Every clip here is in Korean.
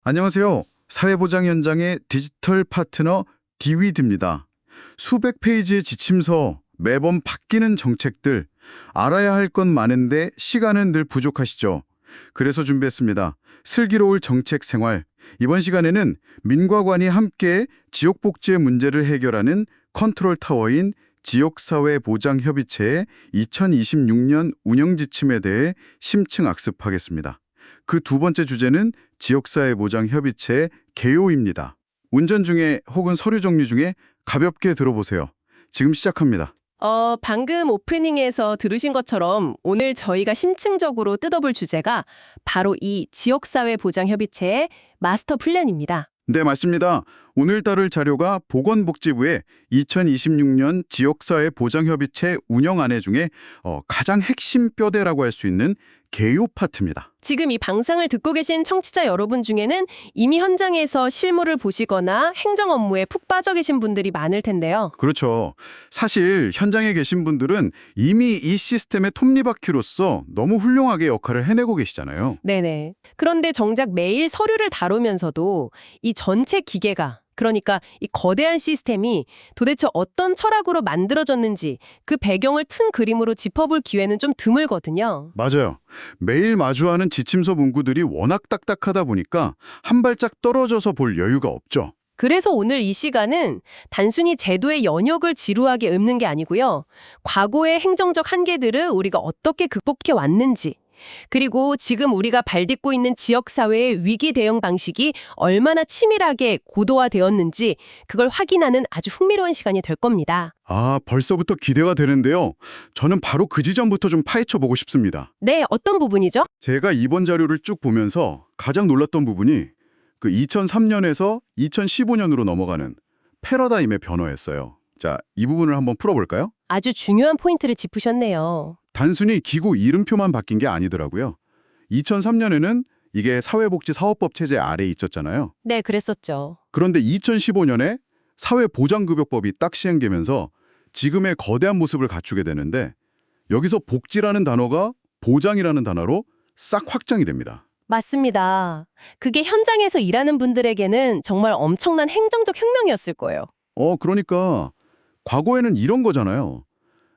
안녕하세요. 사회보장 현장의 디지털 파트너 디위드입니다. 수백 페이지의 지침서, 매번 바뀌는 정책들, 알아야 할 건 많은데 시간은 늘 부족하시죠? 그래서 준비했습니다. 슬기로울 정책 생활. 이번 시간에는 민과 관이 함께 지역복지의 문제를 해결하는 컨트롤 타워인 지역사회보장협의체의 2026년 운영 지침에 대해 심층 악습하겠습니다. 그 두 번째 주제는 지역사회보장협의체의 개요입니다. 운전 중에 혹은 서류 정리 중에 가볍게 들어보세요. 지금 시작합니다. 방금 오프닝에서 들으신 것처럼 오늘 저희가 심층적으로 뜯어볼 주제가 바로 이 지역사회보장협의체의 마스터 플랜입니다. 네, 맞습니다. 오늘 다룰 자료가 보건복지부의 2026년 지역사회보장협의체 운영안내 중에 가장 핵심 뼈대라고 할 수 있는 개요 파트입니다. 지금 이 방송을 듣고 계신 청취자 여러분 중에는 이미 현장에서 실무를 보시거나 행정 업무에 푹 빠져 계신 분들이 많을 텐데요. 그렇죠. 사실 현장에 계신 분들은 이미 이 시스템의 톱니바퀴로서 너무 훌륭하게 역할을 해내고 계시잖아요. 네네. 그런데 정작 매일 서류를 다루면서도 이 전체 기계가, 그러니까 이 거대한 시스템이 도대체 어떤 철학으로 만들어졌는지 그 배경을 튼 그림으로 짚어볼 기회는 좀 드물거든요. 맞아요. 매일 마주하는 지침서 문구들이 워낙 딱딱하다 보니까 한 발짝 떨어져서 볼 여유가 없죠. 그래서 오늘 이 시간은 단순히 제도의 연역을 지루하게 읊는 게 아니고요. 과거의 행정적 한계들을 우리가 어떻게 극복해 왔는지, 그리고 지금 우리가 발딛고 있는 지역사회의 위기 대응 방식이 얼마나 치밀하게 고도화되었는지 그걸 확인하는 아주 흥미로운 시간이 될 겁니다. 아, 벌써부터 기대가 되는데요. 저는 바로 그 지점부터 좀 파헤쳐 보고 싶습니다. 네, 어떤 부분이죠? 제가 이번 자료를 쭉 보면서 가장 놀랐던 부분이 그 2003년에서 2015년으로 넘어가는 패러다임의 변화였어요. 자, 이 부분을 한번 풀어볼까요? 아주 중요한 포인트를 짚으셨네요. 단순히 기구 이름표만 바뀐 게 아니더라고요. 2003년에는 이게 사회복지사업법 체제 아래에 있었잖아요. 네, 그랬었죠. 그런데 2015년에 사회보장급여법이 딱 시행되면서 지금의 거대한 모습을 갖추게 되는데 여기서 복지라는 단어가 보장이라는 단어로 싹 확장이 됩니다. 맞습니다. 그게 현장에서 일하는 분들에게는 정말 엄청난 행정적 혁명이었을 거예요. 그러니까 과거에는 이런 거잖아요.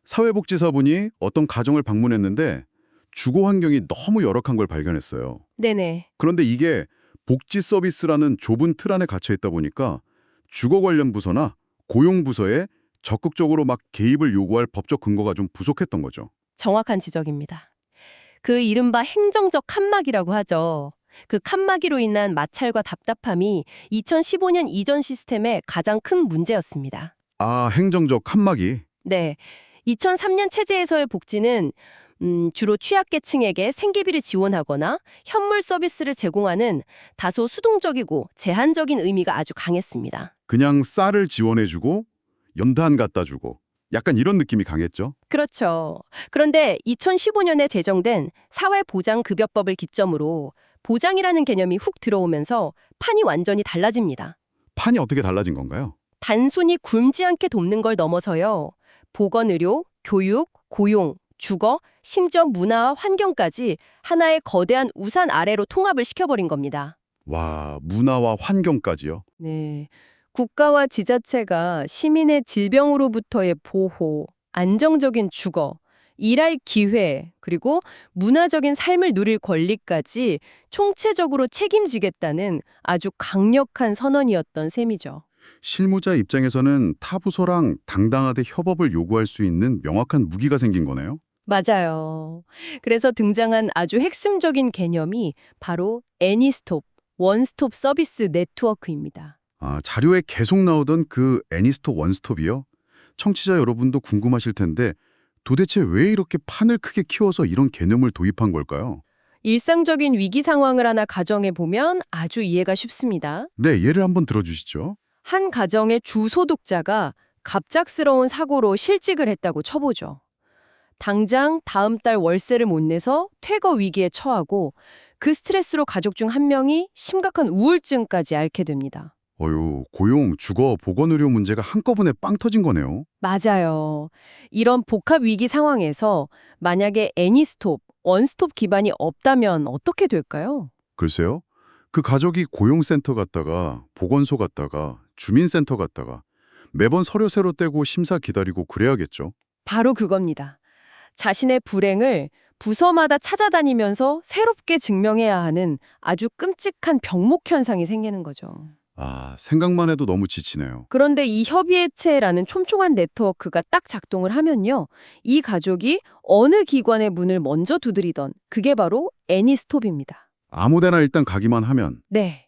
사회복지사분이 어떤 가정을 방문했는데 주거 환경이 너무 열악한 걸 발견했어요. 네네. 그런데 이게 복지 서비스라는 좁은 틀 안에 갇혀 있다 보니까 주거 관련 부서나 고용 부서에 적극적으로 막 개입을 요구할 법적 근거가 좀 부족했던 거죠. 정확한 지적입니다. 그 이른바 행정적 칸막이라고 하죠. 그 칸막이로 인한 마찰과 답답함이 2015년 이전 시스템의 가장 큰 문제였습니다. 아, 행정적 칸막이. 네. 2003년 체제에서의 복지는 주로 취약계층에게 생계비를 지원하거나 현물 서비스를 제공하는 다소 수동적이고 제한적인 의미가 아주 강했습니다. 그냥 쌀을 지원해주고 연탄 갖다 주고 약간 이런 느낌이 강했죠. 그렇죠. 그런데 2015년에 제정된 사회보장급여법을 기점으로 보장이라는 개념이 훅 들어오면서 판이 완전히 달라집니다. 판이 어떻게 달라진 건가요? 단순히 굶지 않게 돕는 걸 넘어서요. 보건의료, 교육, 고용, 주거, 심지어 문화와 환경까지 하나의 거대한 우산 아래로 통합을 시켜버린 겁니다. 와, 문화와 환경까지요? 네. 국가와 지자체가 시민의 질병으로부터의 보호, 안정적인 주거, 일할 기회, 그리고 문화적인 삶을 누릴 권리까지 총체적으로 책임지겠다는 아주 강력한 선언이었던 셈이죠. 실무자 입장에서는 타 부서랑 당당하게 협업을 요구할 수 있는 명확한 무기가 생긴 거네요. 맞아요. 그래서 등장한 아주 핵심적인 개념이 바로 애니스톱, 원스톱 서비스 네트워크입니다. 아, 자료에 계속 나오던 그 애니스톱 원스톱이요? 청취자 여러분도 궁금하실 텐데 도대체 왜 이렇게 판을 크게 키워서 이런 개념을 도입한 걸까요? 일상적인 위기 상황을 하나 가정해 보면 아주 이해가 쉽습니다. 네, 예를 한번 들어주시죠. 한 가정의 주소득자가 갑작스러운 사고로 실직을 했다고 쳐보죠. 당장 다음 달 월세를 못 내서 퇴거 위기에 처하고 그 스트레스로 가족 중 한 명이 심각한 우울증까지 앓게 됩니다. 어휴, 고용, 주거, 보건의료 문제가 한꺼번에 빵 터진 거네요. 맞아요. 이런 복합 위기 상황에서 만약에 애니스톱, 원스톱 기반이 없다면 어떻게 될까요? 글쎄요. 그 가족이 고용센터 갔다가 보건소 갔다가 주민센터 갔다가 매번 서류 새로 떼고 심사 기다리고 그래야겠죠. 바로 그겁니다. 자신의 불행을 부서마다 찾아다니면서 새롭게 증명해야 하는 아주 끔찍한 병목 현상이 생기는 거죠. 아, 생각만 해도 너무 지치네요. 그런데 이 협의회체라는 촘촘한 네트워크가 딱 작동을 하면요. 이 가족이 어느 기관의 문을 먼저 두드리던 그게 바로 애니스톱입니다. 아무데나 일단 가기만 하면 네.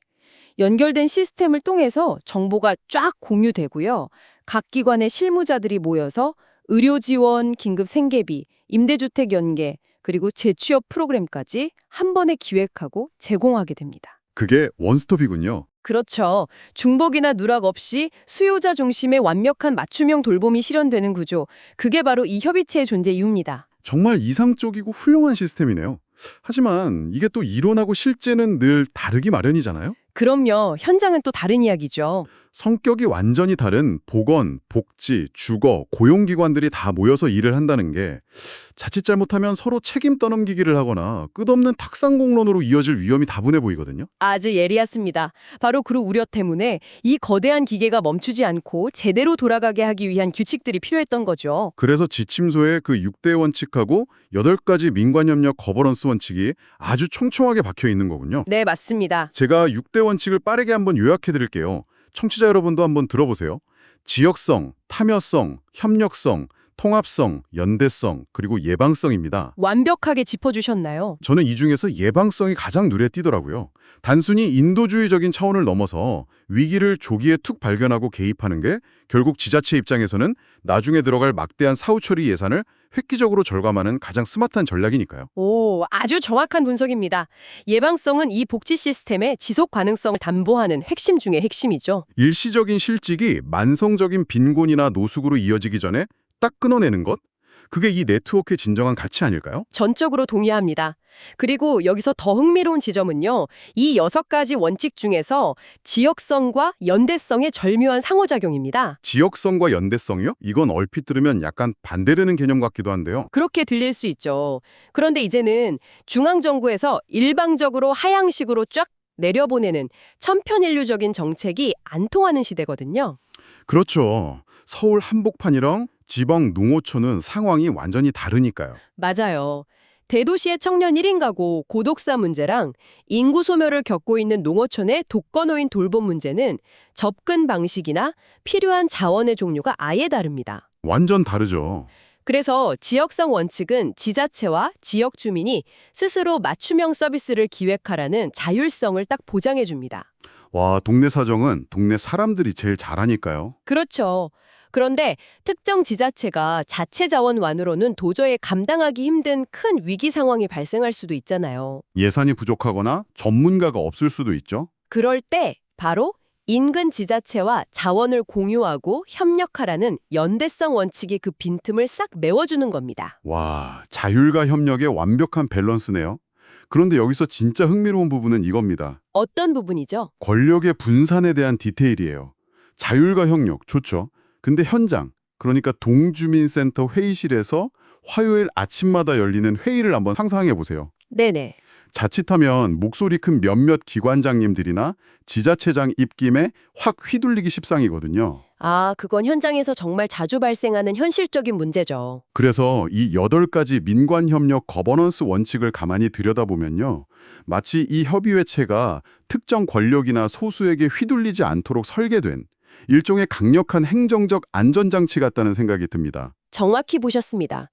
연결된 시스템을 통해서 정보가 쫙 공유되고요. 각 기관의 실무자들이 모여서 의료 지원, 긴급 생계비, 임대주택 연계, 그리고 재취업 프로그램까지 한 번에 기획하고 제공하게 됩니다. 그게 원스톱이군요. 그렇죠. 중복이나 누락 없이 수요자 중심의 완벽한 맞춤형 돌봄이 실현되는 구조. 그게 바로 이 협의체의 존재 이유입니다. 정말 이상적이고 훌륭한 시스템이네요. 하지만 이게 또 이론하고 실제는 늘 다르기 마련이잖아요. 그럼요. 현장은 또 다른 이야기죠. 성격이 완전히 다른 보건, 복지, 주거, 고용기관들이 다 모여서 일을 한다는 게 자칫 잘못하면 서로 책임 떠넘기기를 하거나 끝없는 탁상공론으로 이어질 위험이 다분해 보이거든요. 아주 예리했습니다. 바로 그 우려 때문에 이 거대한 기계가 멈추지 않고 제대로 돌아가게 하기 위한 규칙들이 필요했던 거죠. 그래서 지침서에 그 6대 원칙하고 8가지 민관협력 거버넌스 원칙이 아주 촘촘하게 박혀 있는 거군요. 네, 맞습니다. 제가 6대 원칙을 빠르게 한번 요약해 드릴게요. 청취자 여러분도 한번 들어보세요. 지역성, 참여성, 협력성, 통합성, 연대성, 그리고 예방성입니다. 완벽하게 짚어주셨나요? 저는 이 중에서 예방성이 가장 눈에 띄더라고요. 단순히 인도주의적인 차원을 넘어서 위기를 조기에 툭 발견하고 개입하는 게 결국 지자체 입장에서는 나중에 들어갈 막대한 사후 처리 예산을 획기적으로 절감하는 가장 스마트한 전략이니까요. 오, 아주 정확한 분석입니다. 예방성은 이 복지 시스템의 지속 가능성을 담보하는 핵심 중의 핵심이죠. 일시적인 실직이 만성적인 빈곤이나 노숙으로 이어지기 전에 딱 끊어내는 것? 그게 이 네트워크의 진정한 가치 아닐까요? 전적으로 동의합니다. 그리고 여기서 더 흥미로운 지점은요. 이 6가지 원칙 중에서 지역성과 연대성의 절묘한 상호작용입니다. 지역성과 연대성이요? 이건 얼핏 들으면 약간 반대되는 개념 같기도 한데요. 그렇게 들릴 수 있죠. 그런데 이제는 중앙정부에서 일방적으로 하향식으로 쫙 내려보내는 천편일률적인 정책이 안 통하는 시대거든요. 그렇죠. 서울 한복판이랑 지방 농어촌은 상황이 완전히 다르니까요. 맞아요. 대도시의 청년 1인 가구 고독사 문제랑 인구 소멸을 겪고 있는 농어촌의 독거노인 돌봄 문제는 접근 방식이나 필요한 자원의 종류가 아예 다릅니다. 완전 다르죠. 그래서 지역성 원칙은 지자체와 지역 주민이 스스로 맞춤형 서비스를 기획하라는 자율성을 딱 보장해 줍니다. 와, 동네 사정은 동네 사람들이 제일 잘하니까요. 그렇죠. 그런데 특정 지자체가 자체 자원만으로는 도저히 감당하기 힘든 큰 위기 상황이 발생할 수도 있잖아요. 예산이 부족하거나 전문가가 없을 수도 있죠. 그럴 때 바로 인근 지자체와 자원을 공유하고 협력하라는 연대성 원칙이 그 빈틈을 싹 메워주는 겁니다. 와, 자율과 협력의 완벽한 밸런스네요. 그런데 여기서 진짜 흥미로운 부분은 이겁니다. 어떤 부분이죠? 권력의 분산에 대한 디테일이에요. 자율과 협력, 좋죠. 근데 현장, 그러니까 동주민센터 회의실에서 화요일 아침마다 열리는 회의를 한번 상상해 보세요. 네네. 자칫하면 목소리 큰 몇몇 기관장님들이나 지자체장 입김에 확 휘둘리기 십상이거든요. 아, 그건 현장에서 정말 자주 발생하는 현실적인 문제죠. 그래서 이 8가지 민관협력 거버넌스 원칙을 가만히 들여다보면요. 마치 이 협의회체가 특정 권력이나 소수에게 휘둘리지 않도록 설계된 일종의 강력한 행정적 안전장치 같다는 생각이 듭니다. 정확히 보셨습니다.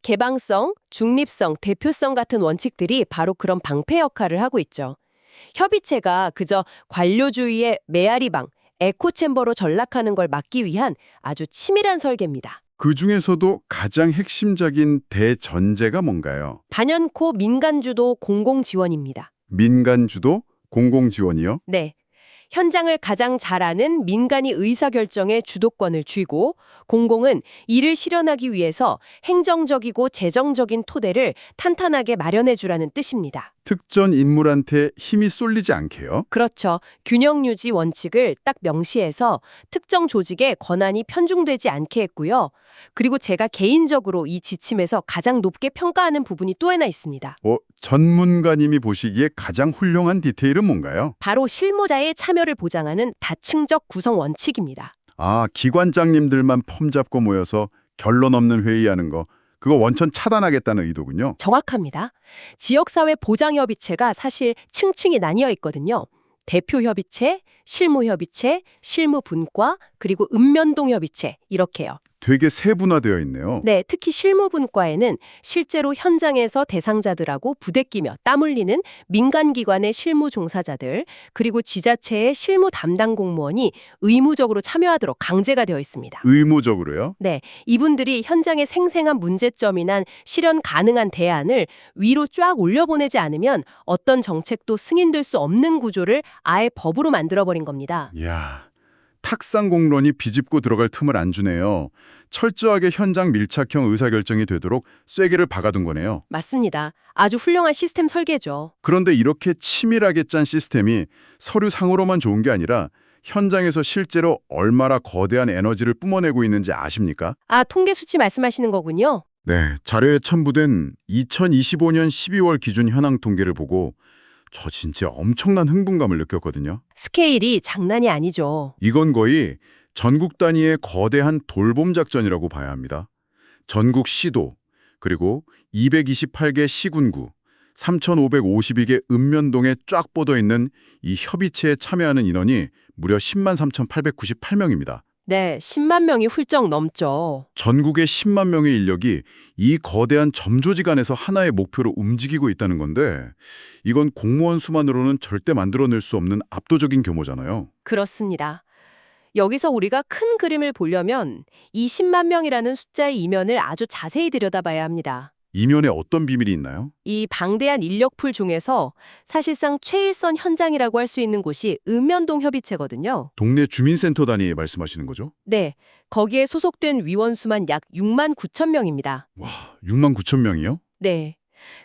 개방성, 중립성, 대표성 같은 원칙들이 바로 그런 방패 역할을 하고 있죠. 협의체가 그저 관료주의의 메아리방, 에코챔버로 전락하는 걸 막기 위한 아주 치밀한 설계입니다. 그 중에서도 가장 핵심적인 대전제가 뭔가요? 단연코 민간주도 공공지원입니다. 민간주도 공공지원이요? 네. 현장을 가장 잘 아는 민간이 의사결정의 주도권을 쥐고 공공은 이를 실현하기 위해서 행정적이고 재정적인 토대를 탄탄하게 마련해 주라는 뜻입니다. 특정 인물한테 힘이 쏠리지 않게요? 그렇죠. 균형 유지 원칙을 딱 명시해서 특정 조직에 권한이 편중되지 않게 했고요. 그리고 제가 개인적으로 이 지침에서 가장 높게 평가하는 부분이 또 하나 있습니다. 전문가님이 보시기에 가장 훌륭한 디테일은 뭔가요? 바로 실무자의 참여를 보장하는 다층적 구성 원칙입니다. 기관장님들만 폼 잡고 모여서 결론 없는 회의하는 거, 그거 원천 차단하겠다는 의도군요. 정확합니다. 지역사회 보장협의체가 사실 층층이 나뉘어 있거든요. 대표협의체, 실무협의체, 실무분과, 그리고 읍면동협의체 이렇게요. 되게 세분화되어 있네요. 네, 특히 실무분과에는 실제로 현장에서 대상자들하고 부대끼며 땀 흘리는 민간기관의 실무 종사자들, 그리고 지자체의 실무 담당 공무원이 의무적으로 참여하도록 강제가 되어 있습니다. 의무적으로요? 네, 이분들이 현장의 생생한 문제점이나 실현 가능한 대안을 위로 쫙 올려보내지 않으면 어떤 정책도 승인될 수 없는 구조를 아예 법으로 만들어버린 겁니다. 이야, 탁상공론이 비집고 들어갈 틈을 안 주네요. 철저하게 현장 밀착형 의사결정이 되도록 쐐기를 박아둔 거네요. 맞습니다. 아주 훌륭한 시스템 설계죠. 그런데 이렇게 치밀하게 짠 시스템이 서류상으로만 좋은 게 아니라 현장에서 실제로 얼마나 거대한 에너지를 뿜어내고 있는지 아십니까? 통계 수치 말씀하시는 거군요. 네, 자료에 첨부된 2025년 12월 기준 현황 통계를 보고 저 진짜 엄청난 흥분감을 느꼈거든요. 스케일이 장난이 아니죠. 이건 거의 전국 단위의 거대한 돌봄 작전이라고 봐야 합니다. 전국 시도, 그리고 228개 시군구, 3,552개 읍면동에 쫙 뻗어 있는 이 협의체에 참여하는 인원이 무려 10만 3,898명입니다. 네, 10만 명이 훌쩍 넘죠. 전국의 10만 명의 인력이 이 거대한 점조직 안에서 하나의 목표로 움직이고 있다는 건데 이건 공무원 수만으로는 절대 만들어낼 수 없는 압도적인 규모잖아요. 그렇습니다. 여기서 우리가 큰 그림을 보려면 이 10만 명이라는 숫자의 이면을 아주 자세히 들여다봐야 합니다. 이면에 어떤 비밀이 있나요? 이 방대한 인력풀 중에서 사실상 최일선 현장이라고 할 수 있는 곳이 읍면동 협의체거든요. 동네 주민센터 단위 말씀하시는 거죠? 네, 거기에 소속된 위원 수만 약 6만 9천 명입니다. 와, 6만 9천 명이요? 네.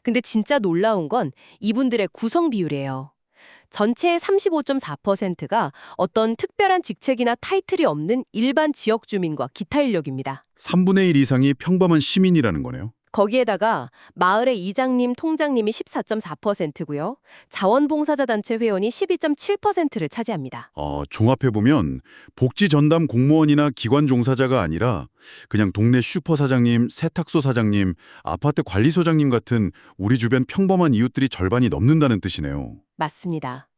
근데 진짜 놀라운 건 이분들의 구성 비율이에요. 전체의 35.4%가 어떤 특별한 직책이나 타이틀이 없는 일반 지역 주민과 기타 인력입니다. 3분의 1 이상이 평범한 시민이라는 거네요. 거기에다가 마을의 이장님, 통장님이 14.4%고요. 자원봉사자 단체 회원이 12.7%를 차지합니다. 종합해보면 복지 전담 공무원이나 기관 종사자가 아니라 그냥 동네 슈퍼 사장님, 세탁소 사장님, 아파트 관리소장님 같은 우리 주변 평범한 이웃들이 절반이 넘는다는 뜻이네요. 맞습니다.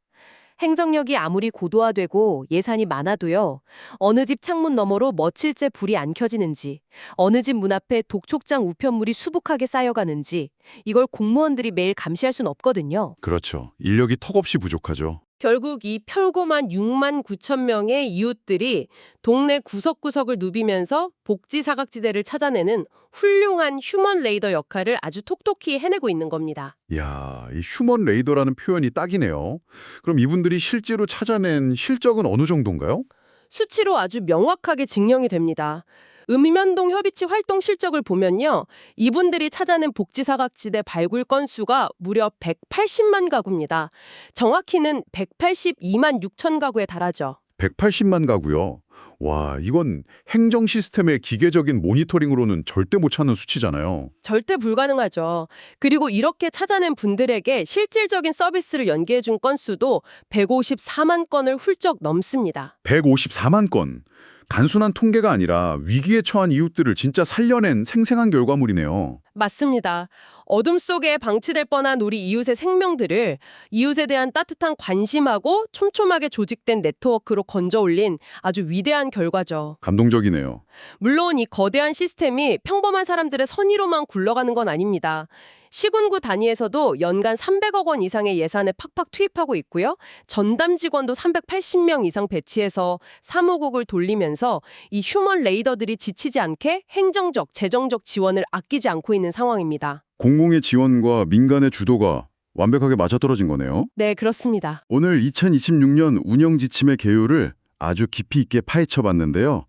행정력이 아무리 고도화되고 예산이 많아도요. 어느 집 창문 너머로 며칠째 불이 안 켜지는지, 어느 집 문 앞에 독촉장 우편물이 수북하게 쌓여가는지 이걸 공무원들이 매일 감시할 순 없거든요. 그렇죠. 인력이 턱없이 부족하죠. 결국 이 펼고만 6만 9천 명의 이웃들이 동네 구석구석을 누비면서 복지 사각지대를 찾아내는 훌륭한 휴먼 레이더 역할을 아주 톡톡히 해내고 있는 겁니다. 이야, 이 휴먼 레이더라는 표현이 딱이네요. 그럼 이분들이 실제로 찾아낸 실적은 어느 정도인가요? 수치로 아주 명확하게 증명이 됩니다. 읍면동 협의체 활동 실적을 보면요. 이분들이 찾아낸 복지사각지대 발굴 건수가 무려 180만 가구입니다. 정확히는 182만 6천 가구에 달하죠. 180만 가구요. 와, 이건 행정 시스템의 기계적인 모니터링으로는 절대 못 찾는 수치잖아요. 절대 불가능하죠. 그리고 이렇게 찾아낸 분들에게 실질적인 서비스를 연계해준 건수도 154만 건을 훌쩍 넘습니다. 154만 건. 단순한 통계가 아니라 위기에 처한 이웃들을 진짜 살려낸 생생한 결과물이네요. 맞습니다. 어둠 속에 방치될 뻔한 우리 이웃의 생명들을 이웃에 대한 따뜻한 관심하고 촘촘하게 조직된 네트워크로 건져 올린 아주 위대한 결과죠. 감동적이네요. 물론 이 거대한 시스템이 평범한 사람들의 선의로만 굴러가는 건 아닙니다. 시군구 단위에서도 연간 300억 원 이상의 예산을 팍팍 투입하고 있고요. 전담 직원도 380명 이상 배치해서 사무국을 돌리면서 이 휴먼 레이더들이 지치지 않게 행정적, 재정적 지원을 아끼지 않고 있는 상황입니다. 공공의 지원과 민간의 주도가 완벽하게 맞아떨어진 거네요. 네, 그렇습니다. 오늘 2026년 운영 지침의 개요를 아주 깊이 있게 파헤쳐 봤는데요.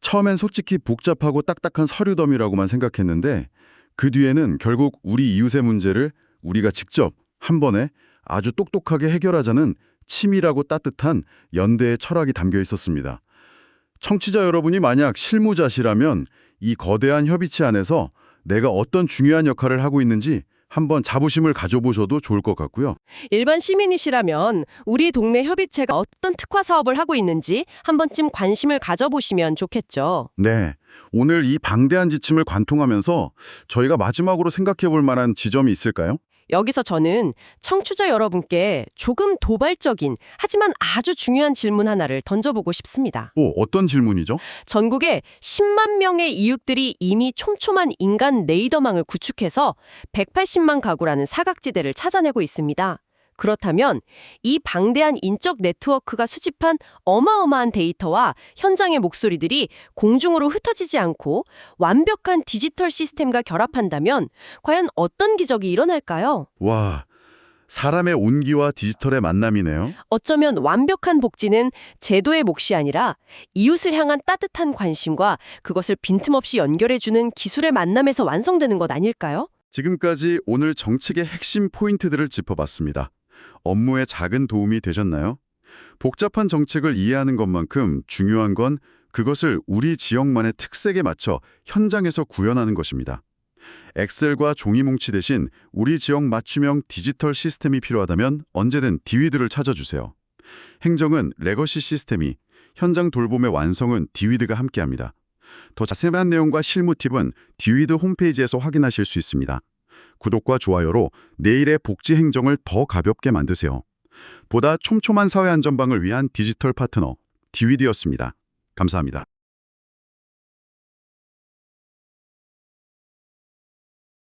처음엔 솔직히 복잡하고 딱딱한 서류 더미라고만 생각했는데 그 뒤에는 결국 우리 이웃의 문제를 우리가 직접 한 번에 아주 똑똑하게 해결하자는 치밀하고 따뜻한 연대의 철학이 담겨 있었습니다. 청취자 여러분이 만약 실무자시라면 이 거대한 협의체 안에서 내가 어떤 중요한 역할을 하고 있는지 한번 자부심을 가져보셔도 좋을 것 같고요. 일반 시민이시라면 우리 동네 협의체가 어떤 특화 사업을 하고 있는지 한 번쯤 관심을 가져보시면 좋겠죠. 네, 오늘 이 방대한 지침을 관통하면서 저희가 마지막으로 생각해 볼 만한 지점이 있을까요? 여기서 저는 청취자 여러분께 조금 도발적인 하지만 아주 중요한 질문 하나를 던져보고 싶습니다. 어떤 질문이죠? 전국에 10만 명의 이웃들이 이미 촘촘한 인간 레이더망을 구축해서 180만 가구라는 사각지대를 찾아내고 있습니다. 그렇다면 이 방대한 인적 네트워크가 수집한 어마어마한 데이터와 현장의 목소리들이 공중으로 흩어지지 않고 완벽한 디지털 시스템과 결합한다면 과연 어떤 기적이 일어날까요? 와, 사람의 온기와 디지털의 만남이네요. 어쩌면 완벽한 복지는 제도의 몫이 아니라 이웃을 향한 따뜻한 관심과 그것을 빈틈없이 연결해주는 기술의 만남에서 완성되는 것 아닐까요? 지금까지 오늘 정책의 핵심 포인트들을 짚어봤습니다. 업무에 작은 도움이 되셨나요? 복잡한 정책을 이해하는 것만큼 중요한 건 그것을 우리 지역만의 특색에 맞춰 현장에서 구현하는 것입니다. 엑셀과 종이뭉치 대신 우리 지역 맞춤형 디지털 시스템이 필요하다면 언제든 디위드를 찾아주세요. 행정은 레거시 시스템이, 현장 돌봄의 완성은 디위드가 함께합니다. 더 자세한 내용과 실무 팁은 디위드 홈페이지에서 확인하실 수 있습니다. 구독과 좋아요로 내일의 복지 행정을 더 가볍게 만드세요. 보다 촘촘한 사회 안전망을 위한 디지털 파트너, 디위드였습니다. 감사합니다.